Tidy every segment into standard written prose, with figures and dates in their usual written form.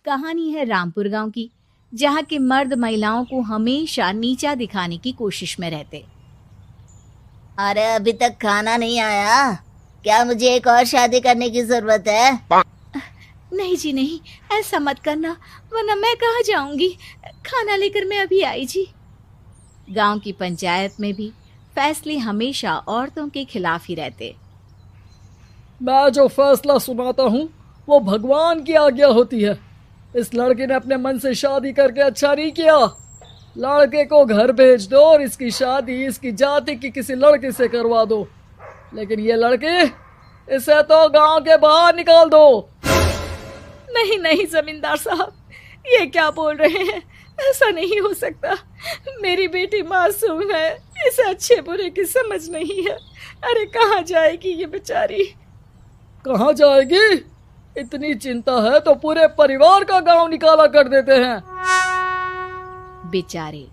कहानी है रामपुर गांव की, जहां के मर्द महिलाओं को हमेशा नीचा दिखाने की कोशिश में रहते। अरे अभी तक खाना नहीं आया, क्या मुझे एक और शादी करने की जरूरत है? नहीं जी नहीं, ऐसा मत करना, वरना मैं कहाँ जाऊंगी। खाना लेकर मैं अभी आई जी। गांव की पंचायत में भी फैसले हमेशा औरतों के खिलाफ ही रहते। मैं जो फैसला सुनाता हूँ वो भगवान की आज्ञा होती है। इस लड़के ने अपने मन से शादी करके अच्छा नहीं किया। लड़के को घर भेज दो और इसकी शादी इसकी जाति की किसी लड़के से करवा दो, लेकिन ये लड़की, इसे तो गांव के बाहर निकाल दो। नहीं नहीं जमींदार साहब, ये क्या बोल रहे हैं? ऐसा नहीं हो सकता। मेरी बेटी मासूम है, इसे अच्छे बुरे की समझ नहीं है। अरे कहाँ जाएगी ये बेचारी? कहाँ जाएगी? इतनी चिंता है तो पूरे परिवार का गांव निकाला कर देते हैं। बेचारे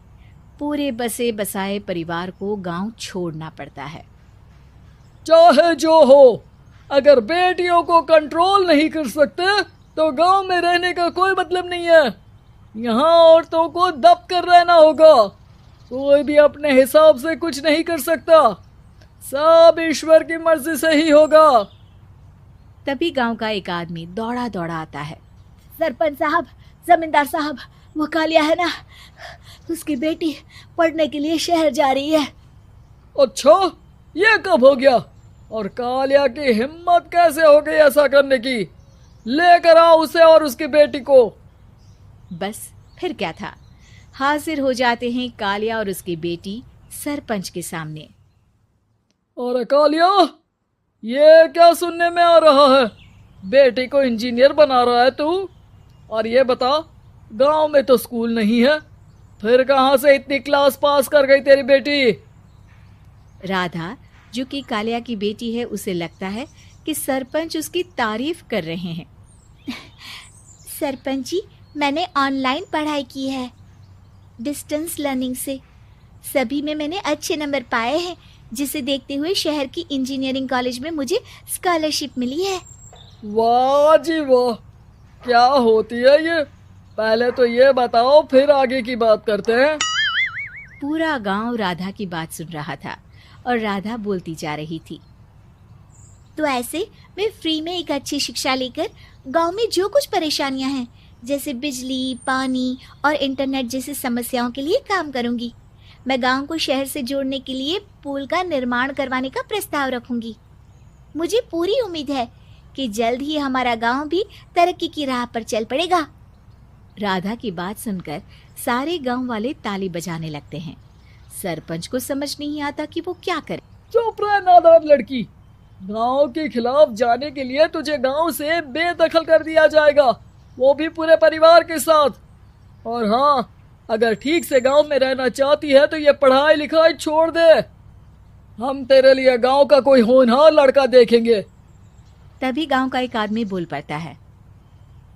पूरे बसे बसाए परिवार को गांव छोड़ना पड़ता है। चाहे जो हो, अगर बेटियों को कंट्रोल नहीं कर सकते तो गांव में रहने का कोई मतलब नहीं है। यहाँ औरतों को दब कर रहना होगा। कोई भी अपने हिसाब से कुछ नहीं कर सकता, सब ईश्वर की मर्जी से ही होगा। तभी गांव का एक आदमी दौड़ा दौड़ा आता है। सरपंच साहब, जमींदार साहब, वो कालिया है ना, उसकी बेटी पढ़ने के लिए शहर जा रही है। अच्छा, ये कब हो गया? और कालिया की हिम्मत कैसे हो गई ऐसा करने की? लेकर आओ उसे और उसकी बेटी को। बस फिर क्या था, हाजिर हो जाते हैं कालिया और उसकी बेटी सरपंच के सामने। और कालिया, ये क्या सुनने में आ रहा है? बेटी को इंजीनियर बना रहा है तू? और ये बता, गांव में तो स्कूल नहीं है, फिर कहां से इतनी क्लास पास कर गई तेरी बेटी? राधा, जो कि कालिया की बेटी है, उसे लगता है कि सरपंच उसकी तारीफ कर रहे हैं। सरपंच जी, मैंने ऑनलाइन पढ़ाई की है, डिस्टेंस लर्निंग से। सभी में मैंने अच्छे नंबर पाए हैं, जिसे देखते हुए शहर की इंजीनियरिंग कॉलेज में मुझे स्कॉलरशिप मिली है। वाह जी वाह, क्या होती है ये? पहले तो ये बताओ, फिर आगे की बात करते हैं। पूरा गांव राधा की बात सुन रहा था और राधा बोलती जा रही थी। तो ऐसे मैं फ्री में एक अच्छी शिक्षा लेकर गांव में जो कुछ परेशानियां हैं, जैसे बिजली, पानी और इंटरनेट जैसी समस्याओं के लिए काम करूंगी। मैं गांव को शहर से जोड़ने के लिए पुल का निर्माण करवाने का प्रस्ताव रखूंगी। मुझे पूरी उम्मीद है कि जल्द ही हमारा गांव भी तरक्की की राह पर चल पड़ेगा। राधा की बात सुनकर सारे गांव वाले ताली बजाने लगते हैं। सरपंच को समझ नहीं आता कि वो क्या करे। चुप रह नादान लड़की, गांव के खिलाफ जाने के लिए तुझे गांव से बेदखल कर दिया जाएगा, वो भी पूरे परिवार के साथ। और हाँ, अगर ठीक से गांव में रहना चाहती है तो ये पढ़ाई लिखाई छोड़ दे। हम तेरे लिए गांव का कोई होनहार लड़का देखेंगे। तभी गांव का एक आदमी बोल पड़ता है।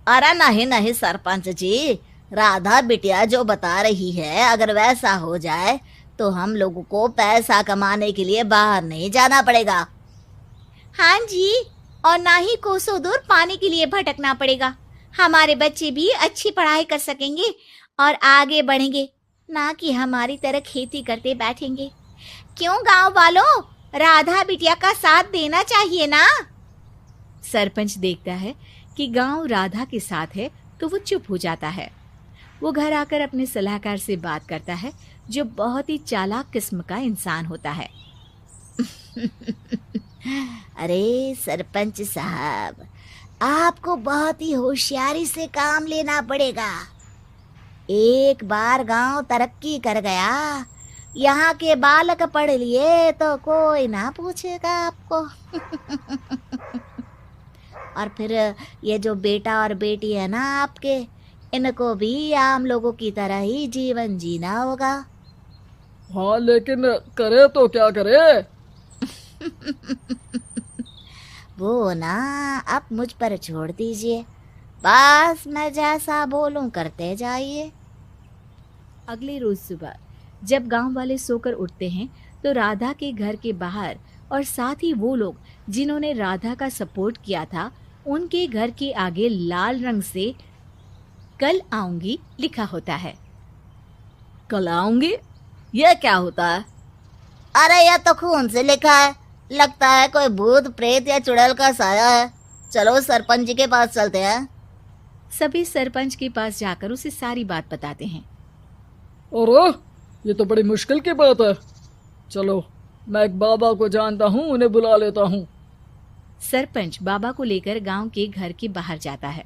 अरे नहीं नहीं सरपंच जी, राधा बिटिया जो बता रही है, अगर वैसा हो जाए तो हम लोगों को पैसा कमाने के लिए बाहर नहीं जाना पड़ेगा। हाँ जी, और ना ही कोसों दूर पानी के लिए भटकना पड़ेगा। हमारे बच्चे भी अच्छी पढ़ाई कर सकेंगे और आगे बढ़ेंगे, ना कि हमारी तरह खेती करते बैठेंगे। क्यों गांव वालों, राधा बिटिया का साथ देना चाहिए ना। सरपंच देखता है कि गांव राधा के साथ है तो वो चुप हो जाता है। वो घर आकर अपने सलाहकार से बात करता है, जो बहुत ही चालाक किस्म का इंसान होता है। अरे सरपंच साहब, आपको बहुत ही होशियारी से काम लेना पड़ेगा। एक बार गांव तरक्की कर गया, यहाँ के बालक पढ़ लिए तो कोई ना पूछेगा आपको। और फिर ये जो बेटा और बेटी है ना आपके, इनको भी आम लोगों की तरह ही जीवन जीना होगा। हाँ, लेकिन करे तो क्या करे? वो ना आप मुझ पर छोड़ दीजिए, बस मैं जैसा बोलूं करते जाइए। अगले रोज सुबह जब गांव वाले सोकर उठते हैं तो राधा के घर के बाहर और साथ ही वो लोग जिन्होंने राधा का सपोर्ट किया था, उनके घर के आगे लाल रंग से कल आऊंगी लिखा होता है। कल आऊंगी, यह क्या होता है? अरे यह तो खून से लिखा है, लगता है कोई भूत प्रेत या चुड़ैल का साया है। चलो सरपंच जी के पास चलते हैं। सभी सरपंच के पास जाकर उसे सारी बात बताते हैं। अरे ये तो बड़ी मुश्किल की बात है। चलो मैं एक बाबा को जानता हूँ, उन्हें बुला लेता हूँ। सरपंच बाबा को लेकर गांव के घर के बाहर जाता है।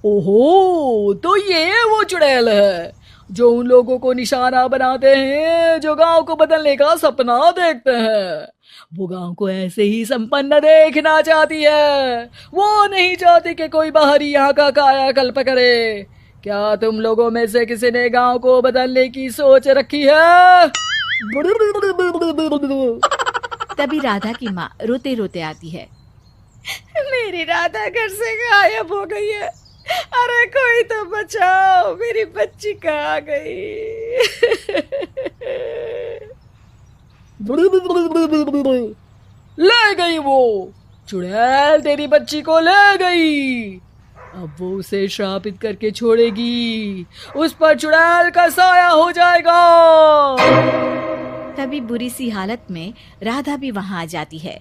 ओहो, तो ये वो चुड़ैल है जो उन लोगों को निशाना बनाते हैं जो गांव को बदलने का सपना देखते हैं। वो गांव को ऐसे ही संपन्न देखना चाहती है। वो नहीं चाहती कि कोई बाहरी यहाँ का कायाकल्प करे। क्या तुम लोगों में से किसी ने गांव को बदलने की सोच रखी है? तभी राधा की माँ रोते रोते आती है। मेरी राधा घर से गायब हो गई है। अरे कोई तो बचाओ, मेरी बच्ची कहाँ गई? ले गई वो चुड़ैल, तेरी बच्ची को ले गई। अब वो उसे श्रापित करके छोड़ेगी, उस पर चुड़ैल का साया हो जाएगा। तभी बुरी सी हालत में राधा भी वहां आ जाती है।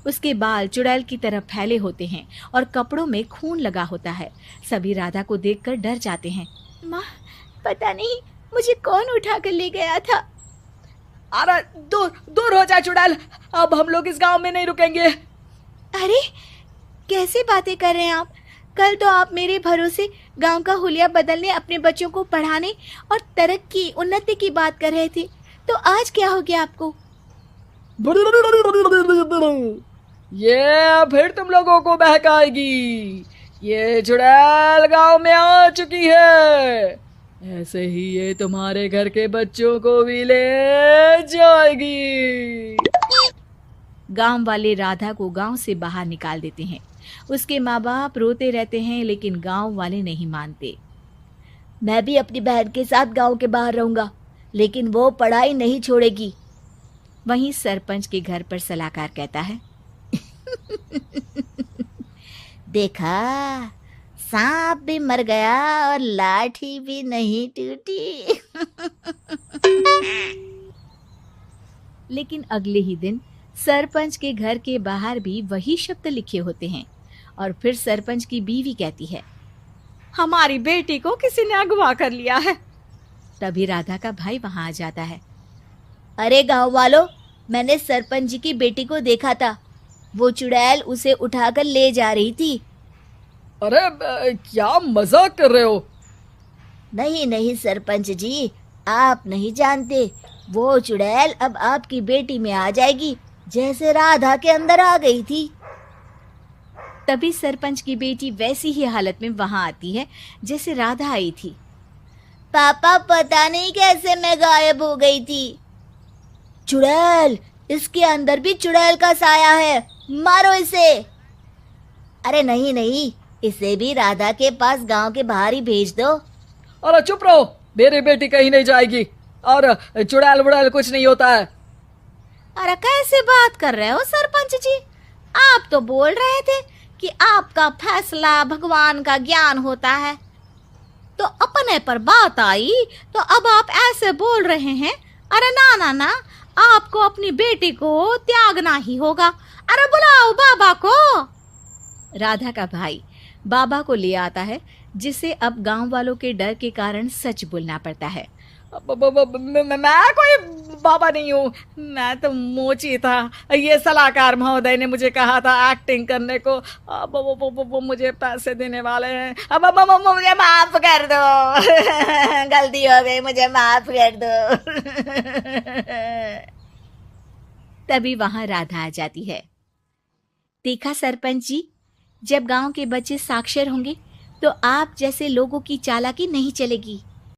उसके बाल चुड़ैल की तरफ फैले होते हैं और कपड़ों में खून लगा होता है। सभी राधा को देखकर डर जाते हैं। माँ, पता नहीं मुझे कौन उठा कर ले गया था। अरे दूर दूर हो जा चुड़ैल, अब हम लोग इस गांव में नहीं रुकेंगे। अरे कैसे बातें कर रहे हैं आप? कल तो आप मेरे भरोसे गांव का हुलिया बदलने, अपने बच्चों को पढ़ाने और तरक्की उन्नति की बात कर रहे थे, तो आज क्या हो गया आपको? ये फिर तुम लोगों को बहकाएगी। ये चुड़ैल गांव में आ चुकी है, ऐसे ही ये तुम्हारे घर के बच्चों को भी ले जाएगी। गांव वाले राधा को गांव से बाहर निकाल देते हैं। उसके माँ बाप रोते रहते हैं, लेकिन गांव वाले नहीं मानते। मैं भी अपनी बहन के साथ गांव के बाहर रहूंगा, लेकिन वो पढ़ाई नहीं छोड़ेगी। वहीं सरपंच के घर पर सलाहकार कहता है। देखा, सांप भी मर गया और लाठी भी नहीं टूटी। लेकिन अगले ही दिन सरपंच के घर के बाहर भी वही शब्द लिखे होते हैं। और फिर सरपंच की बीवी कहती है, हमारी बेटी को किसी ने अगवा कर लिया है। तभी राधा का भाई वहां आ जाता है। अरे गांव वालों, मैंने सरपंच जी की बेटी को देखा था। वो चुड़ैल उसे उठाकर ले जा रही थी। अरे क्या मजाक कर रहे हो? नहीं नहीं सरपंच जी, आप नहीं जानते। वो चुड़ैल अब आपकी बेटी में आ जाएगी, जैसे राधा के अंदर आ गई थी। तभी सरपंच की बेटी वैसी ही हालत में वहां आती है जैसे राधा आई थी। पापा, पता नहीं कैसे मैं गायब हो गई थी। चुड़ैल, इसके अंदर भी चुड़ैल का साया है, मारो इसे। अरे नहीं नहीं, इसे भी राधा के पास गांव के बाहर ही भेज दो। अरे चुप रहो, मेरी बेटी कहीं नहीं जाएगी और चुड़ैल वुड़ैल कुछ नहीं होता है। अरे कैसे बात कर रहे हो सरपंच जी? आप तो बोल रहे थे कि आपका फैसला भगवान का ज्ञान होता है, तो अपने पर बात आई तो अब आप ऐसे बोल रहे हैं। अरे ना ना ना, आपको अपनी बेटी को त्यागना ही होगा। अरे बुलाओ बाबा को। राधा का भाई बाबा को ले आता है, जिसे अब गांव वालों के डर के कारण सच बोलना पड़ता है। मैं कोई बाबा नहीं हूँ, मैं तो मोची था। ये सलाहकार महोदय ने मुझे कहा था एक्टिंग करने को। अब वो मुझे पैसे देने वाले हैं। अब मुझे माफ कर दो। गलती हो गई, मुझे माफ कर दो। तभी वहां राधा आ जाती है। देखा सरपंच जी, जब गांव के बच्चे साक्षर होंगे तो आप जैसे लोगों की चालाकी नहीं चलेगी।